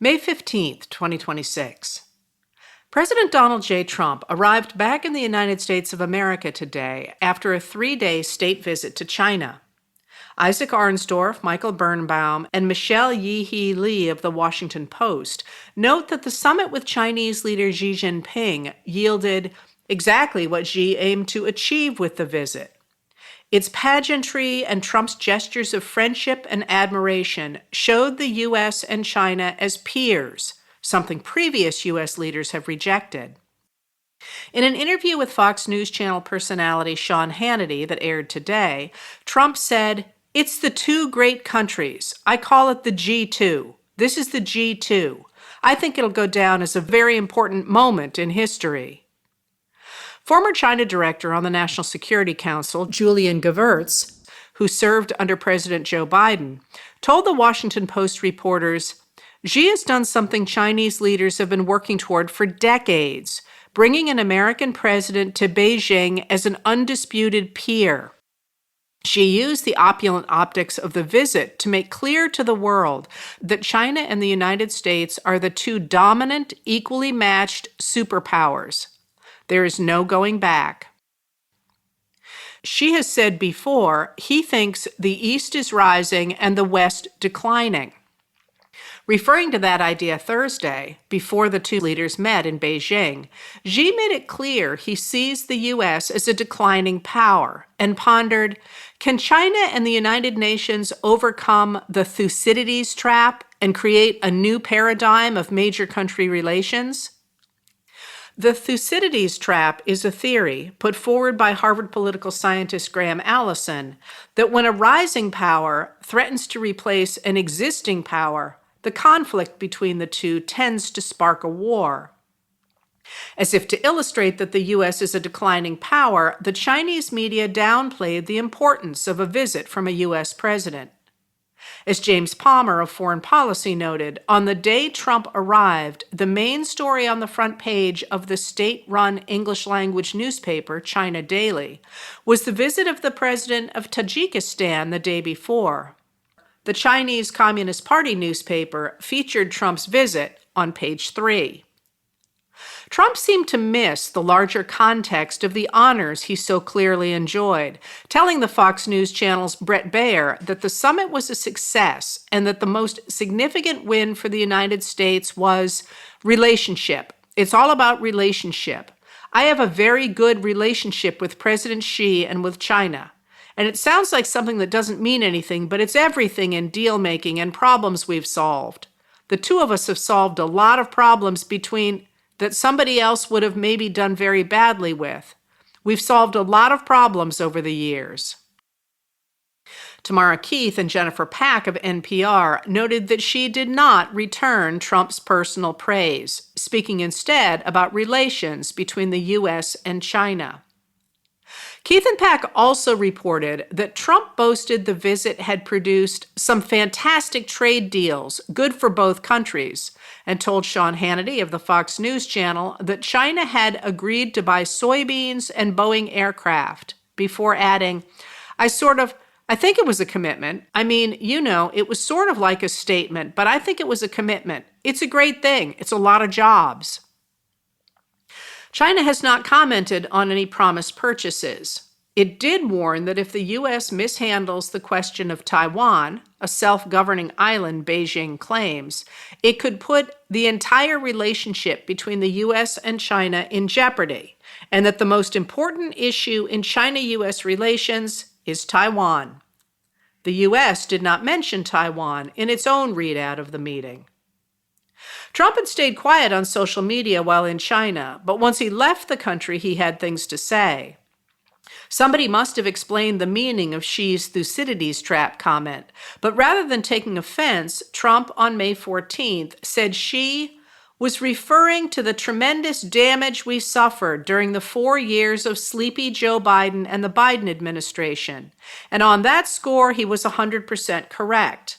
May 15th, 2026. President Donald J. Trump arrived back in the United States of America today after a 3-day state visit to China. Isaac Arnsdorf, Michael Birnbaum, and Michelle Yi-Hee Lee of The Washington Post note that the summit with Chinese leader Xi Jinping yielded exactly what Xi aimed to achieve with the visit. Its pageantry and Trump's gestures of friendship and admiration showed the U.S. and China as peers, something previous U.S. leaders have rejected. In an interview with Fox News Channel personality Sean Hannity that aired today, Trump said, "It's the two great countries. I call it the G2. This is the G2. I think it'll go down as a very important moment in history." Former China director on the National Security Council, Julian Gewirtz, who served under President Joe Biden, told the Washington Post reporters, "Xi has done something Chinese leaders have been working toward for decades, bringing an American president to Beijing as an undisputed peer. Xi used the opulent optics of the visit to make clear to the world that China and the United States are the two dominant, equally matched superpowers. There is no going back." Xi has said before he thinks the East is rising and the West declining. Referring to that idea Thursday, before the two leaders met in Beijing, Xi made it clear he sees the U.S. as a declining power and pondered, can China and the United Nations overcome the Thucydides trap and create a new paradigm of major country relations? The Thucydides trap is a theory put forward by Harvard political scientist Graham Allison that when a rising power threatens to replace an existing power, the conflict between the two tends to spark a war. As if to illustrate that the U.S. is a declining power, the Chinese media downplayed the importance of a visit from a U.S. president. As James Palmer of Foreign Policy noted, on the day Trump arrived, the main story on the front page of the state-run English-language newspaper, China Daily, was the visit of the president of Tajikistan the day before. The Chinese Communist Party newspaper featured Trump's visit on page 3. Trump seemed to miss the larger context of the honors he so clearly enjoyed, telling the Fox News Channel's Bret Baier that the summit was a success and that the most significant win for the United States was relationship. It's all about relationship. I have a very good relationship with President Xi and with China. And it sounds like something that doesn't mean anything, but it's everything in deal-making and problems we've solved. The two of us have solved a lot of problems that somebody else would have maybe done very badly with. We've solved a lot of problems over the years. Tamara Keith and Jennifer Pack of NPR noted that she did not return Trump's personal praise, speaking instead about relations between the U.S. and China. Keith and Pack also reported that Trump boasted the visit had produced some fantastic trade deals, good for both countries, and told Sean Hannity of the Fox News Channel that China had agreed to buy soybeans and Boeing aircraft, before adding, I think it was a commitment. I mean, it was sort of like a statement, but I think it was a commitment. It's a great thing. It's a lot of jobs. China has not commented on any promised purchases. It did warn that if the U.S. mishandles the question of Taiwan, a self-governing island Beijing claims, it could put the entire relationship between the U.S. and China in jeopardy, and that the most important issue in China-U.S. relations is Taiwan. The U.S. did not mention Taiwan in its own readout of the meeting. Trump had stayed quiet on social media while in China, but once he left the country, he had things to say. Somebody must have explained the meaning of Xi's Thucydides trap comment, but rather than taking offense, Trump on May 14th said Xi was referring to the tremendous damage we suffered during the 4 years of sleepy Joe Biden and the Biden administration, and on that score, he was 100% correct.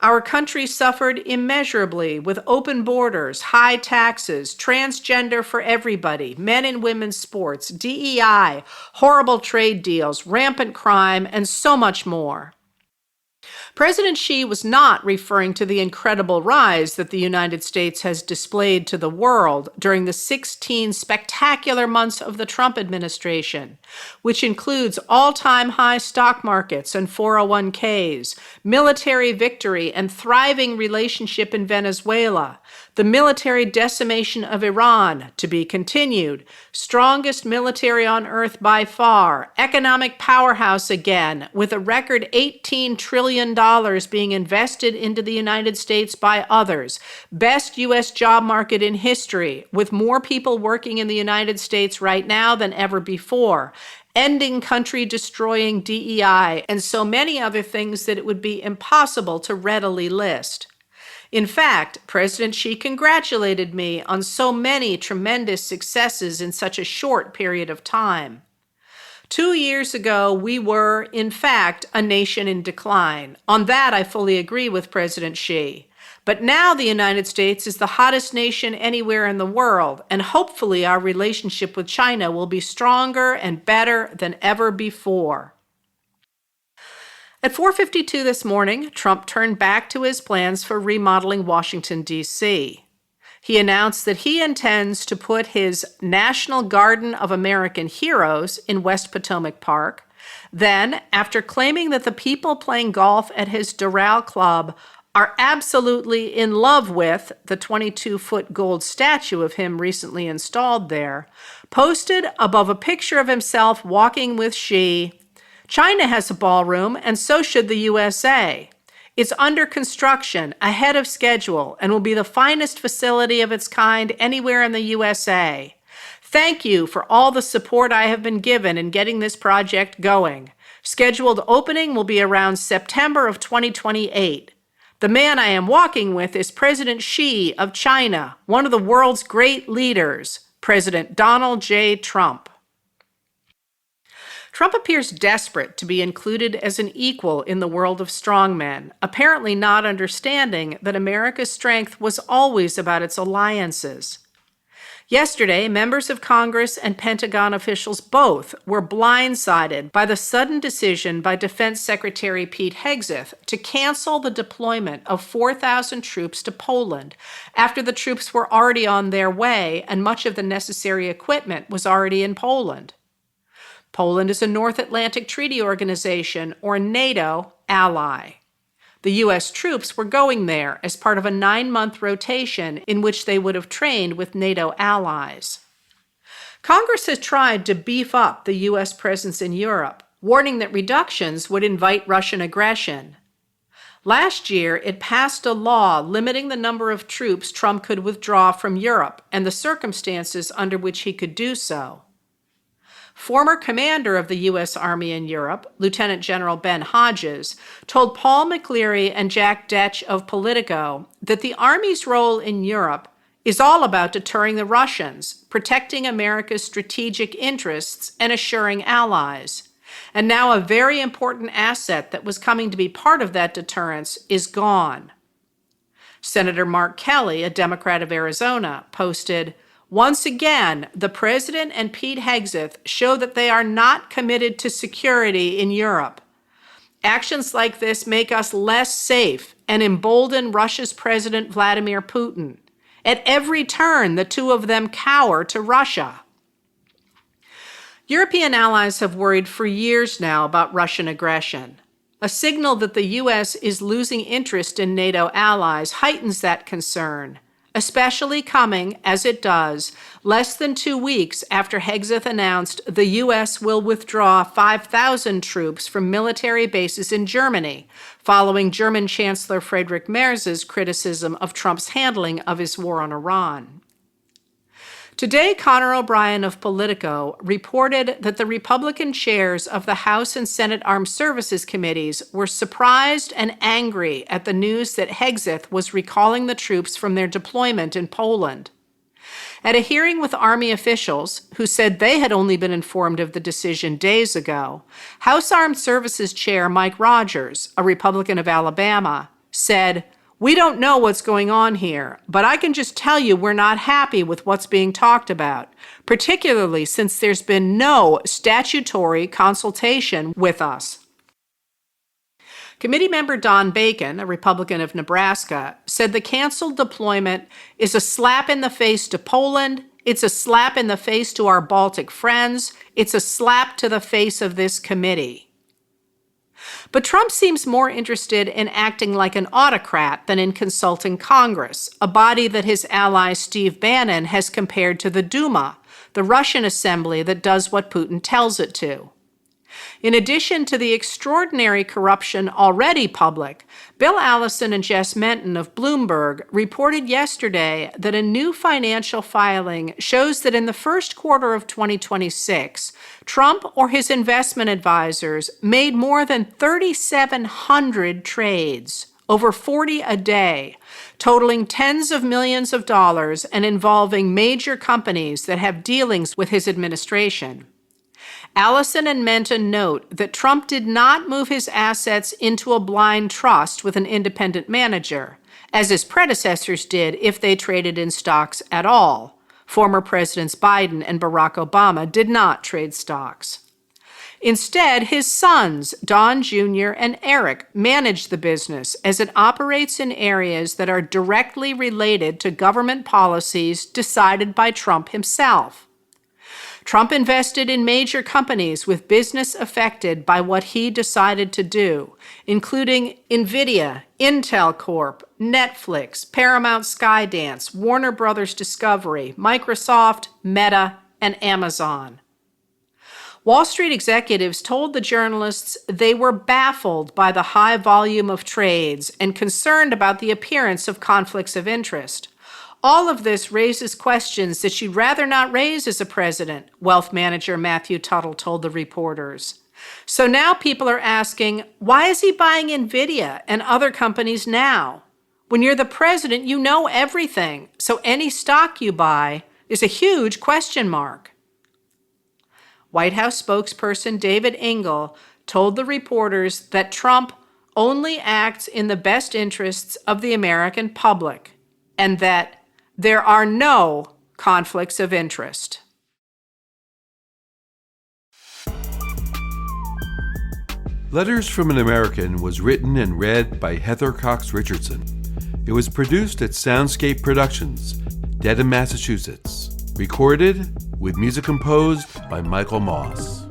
Our country suffered immeasurably with open borders, high taxes, transgender for everybody, men and women's sports, DEI, horrible trade deals, rampant crime, and so much more. President Xi was not referring to the incredible rise that the United States has displayed to the world during the 16 spectacular months of the Trump administration, which includes all-time high stock markets and 401ks, military victory and thriving relationship in Venezuela, the military decimation of Iran, to be continued, strongest military on earth by far, economic powerhouse again, with a record $18 trillion being invested into the United States by others, best U.S. job market in history, with more people working in the United States right now than ever before, ending country-destroying DEI, and so many other things that it would be impossible to readily list. In fact, President Xi congratulated me on so many tremendous successes in such a short period of time. 2 years ago, we were, in fact, a nation in decline. On that, I fully agree with President Xi. But now the United States is the hottest nation anywhere in the world, and hopefully our relationship with China will be stronger and better than ever before. At 4:52 this morning, Trump turned back to his plans for remodeling Washington, D.C. He announced that he intends to put his National Garden of American Heroes in West Potomac Park. Then, after claiming that the people playing golf at his Doral Club are absolutely in love with the 22-foot gold statue of him recently installed there, posted above a picture of himself walking with Xi, "China has a ballroom, and so should the USA. It's under construction, ahead of schedule, and will be the finest facility of its kind anywhere in the USA. Thank you for all the support I have been given in getting this project going. Scheduled opening will be around September of 2028. The man I am walking with is President Xi of China, one of the world's great leaders, President Donald J. Trump." Trump appears desperate to be included as an equal in the world of strongmen, apparently not understanding that America's strength was always about its alliances. Yesterday, members of Congress and Pentagon officials both were blindsided by the sudden decision by Defense Secretary Pete Hegseth to cancel the deployment of 4,000 troops to Poland after the troops were already on their way and much of the necessary equipment was already in Poland. Poland is a North Atlantic Treaty Organization, or NATO, ally. The U.S. troops were going there as part of a 9-month rotation in which they would have trained with NATO allies. Congress has tried to beef up the U.S. presence in Europe, warning that reductions would invite Russian aggression. Last year, it passed a law limiting the number of troops Trump could withdraw from Europe and the circumstances under which he could do so. Former commander of the U.S. Army in Europe, Lieutenant General Ben Hodges, told Paul McCleary and Jack Detch of Politico that the Army's role in Europe is all about deterring the Russians, protecting America's strategic interests, and assuring allies. And now a very important asset that was coming to be part of that deterrence is gone. Senator Mark Kelly, a Democrat of Arizona, posted, "Once again, the President and Pete Hegseth show that they are not committed to security in Europe. Actions like this make us less safe and embolden Russia's President Vladimir Putin. At every turn, the two of them cower to Russia." European allies have worried for years now about Russian aggression. A signal that the U.S. is losing interest in NATO allies heightens that concern, especially coming, as it does, less than 2 weeks after Hegseth announced the U.S. will withdraw 5,000 troops from military bases in Germany, following German Chancellor Friedrich Merz's criticism of Trump's handling of his war on Iran. Today, Connor O'Brien of Politico reported that the Republican chairs of the House and Senate Armed Services Committees were surprised and angry at the news that Hegseth was recalling the troops from their deployment in Poland. At a hearing with Army officials, who said they had only been informed of the decision days ago, House Armed Services Chair Mike Rogers, a Republican of Alabama, said, "We don't know what's going on here, but I can just tell you we're not happy with what's being talked about, particularly since there's been no statutory consultation with us." Committee member Don Bacon, a Republican of Nebraska, said the canceled deployment is a slap in the face to Poland, it's a slap in the face to our Baltic friends, it's a slap to the face of this committee. But Trump seems more interested in acting like an autocrat than in consulting Congress, a body that his ally Steve Bannon has compared to the Duma, the Russian assembly that does what Putin tells it to. In addition to the extraordinary corruption already public, Bill Allison and Jess Menton of Bloomberg reported yesterday that a new financial filing shows that in the first quarter of 2026, Trump or his investment advisors made more than 3,700 trades, over 40 a day, totaling tens of millions of dollars and involving major companies that have dealings with his administration. Allison and Menton note that Trump did not move his assets into a blind trust with an independent manager, as his predecessors did if they traded in stocks at all. Former Presidents Biden and Barack Obama did not trade stocks. Instead, his sons, Don Jr. and Eric, manage the business as it operates in areas that are directly related to government policies decided by Trump himself. Trump invested in major companies with business affected by what he decided to do, including NVIDIA, Intel Corp., Netflix, Paramount Skydance, Warner Brothers Discovery, Microsoft, Meta, and Amazon. Wall Street executives told the journalists they were baffled by the high volume of trades and concerned about the appearance of conflicts of interest. All of this raises questions that she'd rather not raise as a president, wealth manager Matthew Tuttle told the reporters. So now people are asking, why is he buying NVIDIA and other companies now? When you're the president, you know everything, so any stock you buy is a huge question mark. White House spokesperson David Engel told the reporters that Trump only acts in the best interests of the American public and that there are no conflicts of interest. Letters from an American was written and read by Heather Cox Richardson. It was produced at Soundscape Productions, Dedham, Massachusetts. Recorded with music composed by Michael Moss.